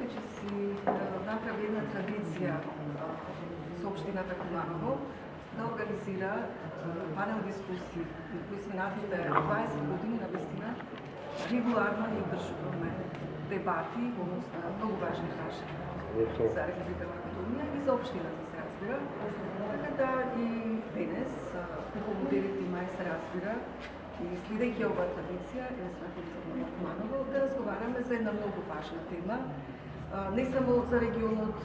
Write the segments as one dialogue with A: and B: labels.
A: веќе си направи една традиција со општината Куманово да организира панел дискусии кои изминатите 20 години на вистина регуларно и одржуваме дебати во однос на многу важни прашања за Република Македонија и за општината се разбира. Така да и денес, како моделите има се разбира, и следејќи оваа традиција, на Куманово, да разговараме за една многу важна тема, не само за регионот,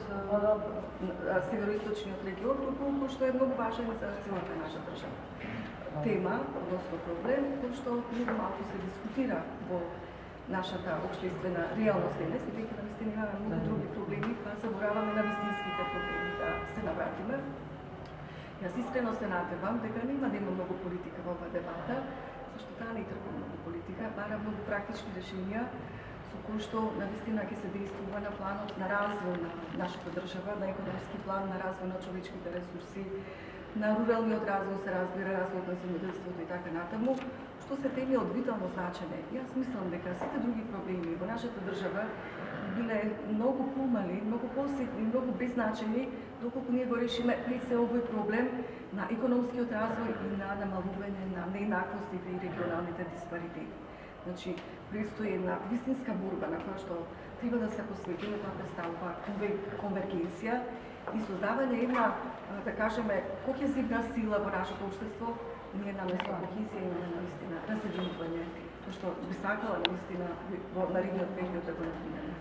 A: североисточниот регион, туку што е многу важен за целата наша држава. Тема, односно проблем, кој што многу малку се дискутира во нашата општествена реалност денес, бидејќи навистина имаме многу други проблеми, па забораваме на вистинските проблеми да се навратиме. Јас искрено се надевам дека нема да има многу политика во оваа дебата, зашто таа не трпи многу политика, бара многу практични решенија со кои што навистина ќе се действува на планот на развој на нашата држава, на економски план, на развој на човечките ресурси, на руралниот развој се разбира, развојот на земјоделството и така натаму, што се теми од витално значење. Јас мислам дека сите други проблеми во нашата држава биле многу помали, многу поситни, многу беззначени, доколку ние го решиме пред се овој проблем на економскиот развој и на намалување на нееднаквостите и регионалните диспаритети. Значи, престои една вистинска борба на која што треба да се посветиме, тоа представува конвергенција и создавање една, да кажеме, кохезивна сила во нашето општество. Ние наместо кохезија имаме наистина разединување, што би сакала наистина во наредниот период да го напримеме.